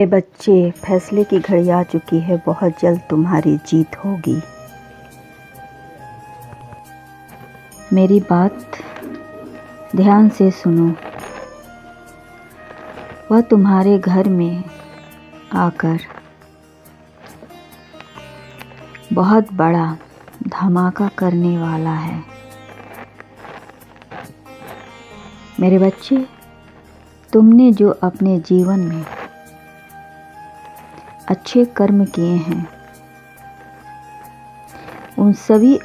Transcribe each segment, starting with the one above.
मेरे बच्चे, फैसले की घड़ी आ चुकी है। बहुत जल्द तुम्हारी जीत होगी। मेरी बात ध्यान से सुनो। वह तुम्हारे घर में आकर बहुत बड़ा धमाका करने वाला है। मेरे बच्चे, तुमने जो अपने जीवन में अच्छे कर्म किए हैं, उन सभी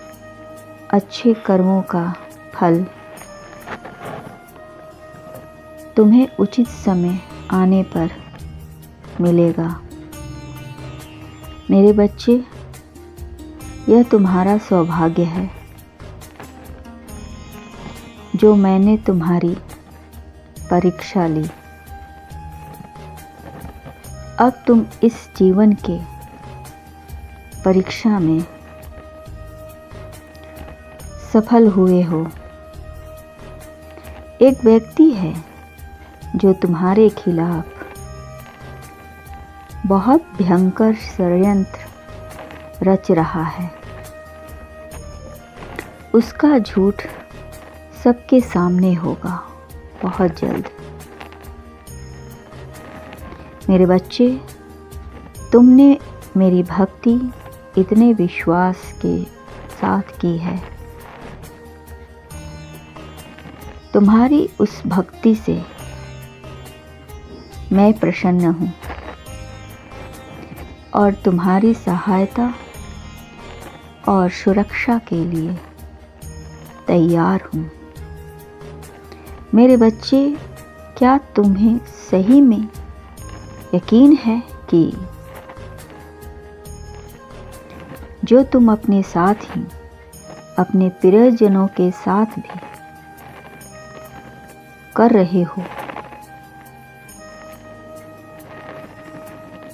अच्छे कर्मों का फल तुम्हें उचित समय आने पर मिलेगा। मेरे बच्चे, यह तुम्हारा सौभाग्य है जो मैंने तुम्हारी परीक्षा ली। अब तुम इस जीवन के परीक्षा में सफल हुए हो। एक व्यक्ति है जो तुम्हारे खिलाफ बहुत भयंकर षड्यंत्र रच रहा है। उसका झूठ सबके सामने होगा बहुत जल्द। मेरे बच्चे, तुमने मेरी भक्ति इतने विश्वास के साथ की है। तुम्हारी उस भक्ति से मैं प्रसन्न हूँ और तुम्हारी सहायता और सुरक्षा के लिए तैयार हूँ। मेरे बच्चे, क्या तुम्हें सही में यकीन है कि जो तुम अपने साथ ही अपने प्रियजनों के साथ भी कर रहे हो,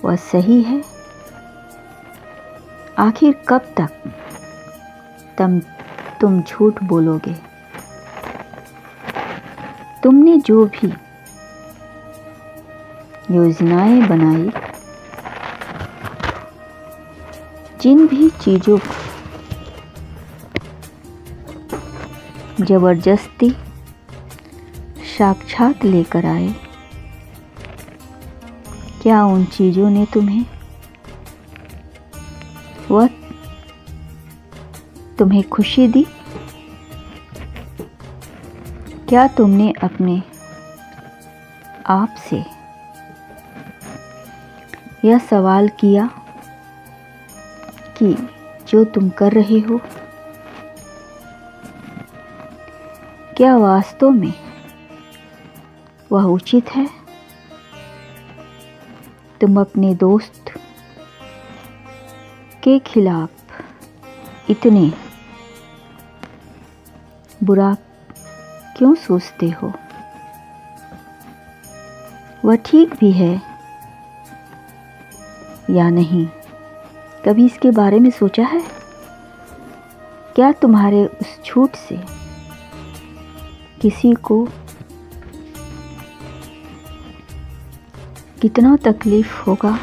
वह सही है? आखिर कब तक तुम झूठ बोलोगे? तुमने जो भी योजनाएं बनाई, जिन भी चीजों को जबरदस्ती साक्षात लेकर आए, क्या उन चीजों ने तुम्हें खुशी दी? क्या तुमने अपने आप से यह सवाल किया कि जो तुम कर रहे हो, क्या वास्तव में वह उचित है? तुम अपने दोस्त के खिलाफ इतने बुरा क्यों सोचते हो? वह ठीक भी है या नहीं? कभी इसके बारे में सोचा है? क्या तुम्हारे उस झूठ से किसी को कितना तकलीफ होगा?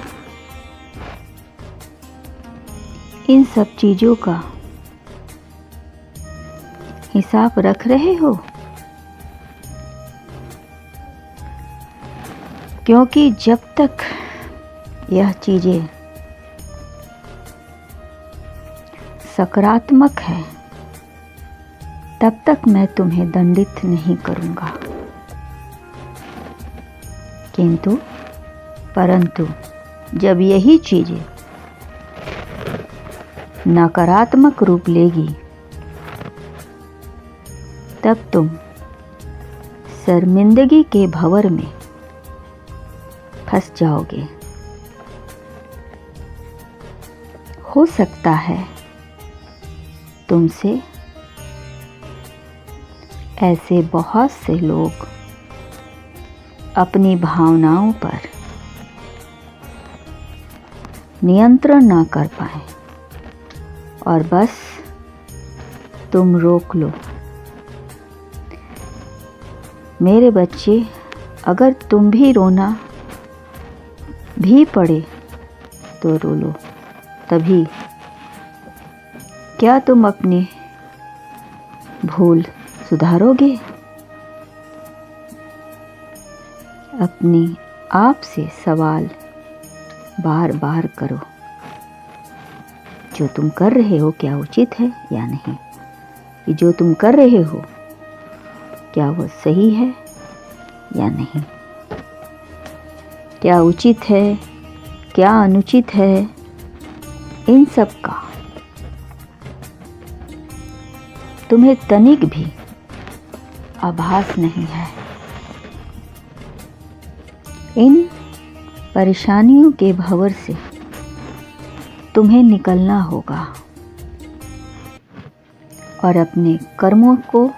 इन सब चीजों का हिसाब रख रहे हो? क्योंकि जब तक यह चीजें सकारात्मक है, तब तक मैं तुम्हें दंडित नहीं करूंगा। परंतु जब यही चीजें नकारात्मक रूप लेगी, तब तुम शर्मिंदगी के भंवर में फंस जाओगे। हो सकता है तुमसे ऐसे बहुत से लोग अपनी भावनाओं पर नियंत्रण ना कर पाए और बस तुम रोक लो। मेरे बच्चे, अगर तुम भी रोना भी पड़े तो रो लो, तभी। क्या तुम अपनी भूल सुधारोगे? अपनी आप से सवाल बार बार करो, जो तुम कर रहे हो क्या उचित है या नहीं? कि जो तुम कर रहे हो क्या वो सही है या नहीं? क्या उचित है, क्या अनुचित है, इन सब का तुम्हें तनिक भी आभास नहीं है। इन परेशानियों के भंवर से तुम्हें निकलना होगा और अपने कर्मों को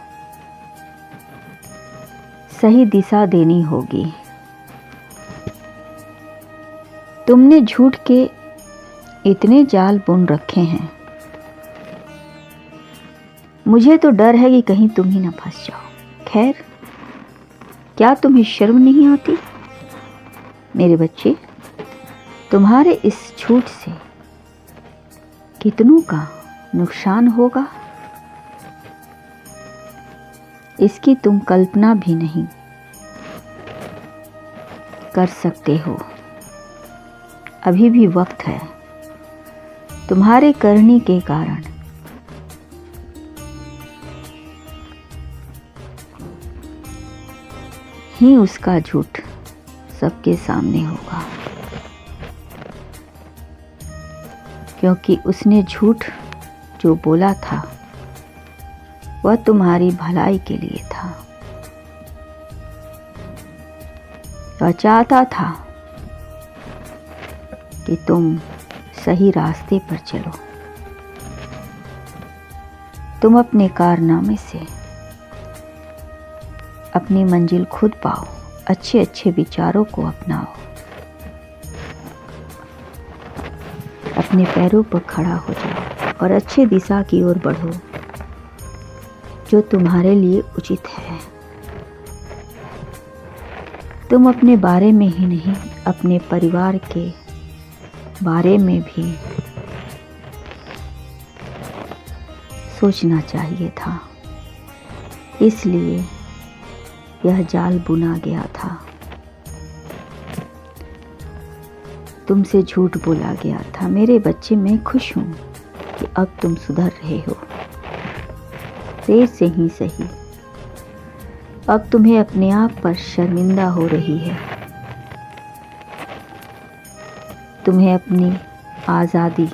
सही दिशा देनी होगी। तुमने झूठ के इतने जाल बुन रखे हैं, मुझे तो डर है कि कहीं तुम ही ना फंस जाओ। खैर, क्या तुम्हें शर्म नहीं आती? मेरे बच्चे, तुम्हारे इस झूठ से कितनों का नुकसान होगा, इसकी तुम कल्पना भी नहीं कर सकते हो। अभी भी वक्त है। तुम्हारे करने के कारण ही उसका झूठ सबके सामने होगा, क्योंकि उसने झूठ जो बोला था वह तुम्हारी भलाई के लिए था। वह चाहता था कि तुम सही रास्ते पर चलो। तुम अपने कारनामे से अपनी मंजिल खुद पाओ, अच्छे अच्छे विचारों को अपनाओ, अपने पैरों पर खड़ा हो जाओ और अच्छी दिशा की ओर बढ़ो जो तुम्हारे लिए उचित है। तुम अपने बारे में ही नहीं, अपने परिवार के बारे में भी सोचना चाहिए था, इसलिए यह जाल बुना गया था। तुमसे झूठ बोला गया था। मेरे बच्चे, मैं खुश हूँ कि अब तुम सुधर रहे हो। देर से ही सही, अब तुम्हें अपने आप पर शर्मिंदा हो रही है। तुम्हें अपनी आज़ादी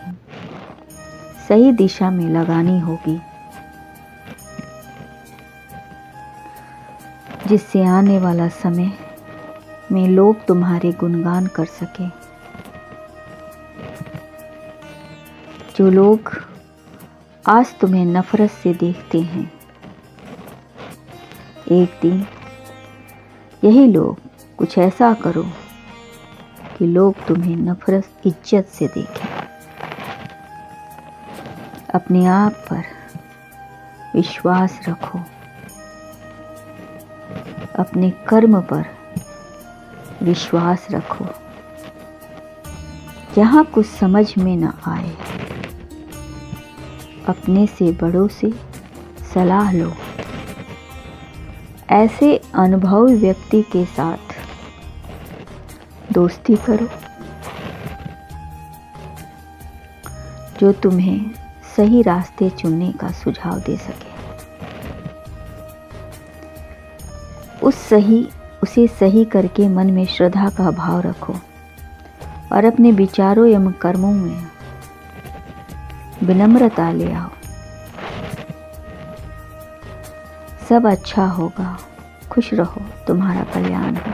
सही दिशा में लगानी होगी, जिससे आने वाला समय में लोग तुम्हारे गुणगान कर सके। जो लोग आज तुम्हें नफरत से देखते हैं, एक दिन यही लोग कुछ ऐसा करो कि लोग तुम्हें नफरत इज्जत से देखें। अपने आप पर विश्वास रखो, अपने कर्म पर विश्वास रखो। जहाँ कुछ समझ में न आए, अपने से बड़ों से सलाह लो। ऐसे अनुभवी व्यक्ति के साथ दोस्ती करो जो तुम्हें सही रास्ते चुनने का सुझाव दे सके। उसे सही करके मन में श्रद्धा का भाव रखो और अपने विचारों एवं कर्मों में विनम्रता ले आओ। सब अच्छा होगा। खुश रहो, तुम्हारा कल्याण हो।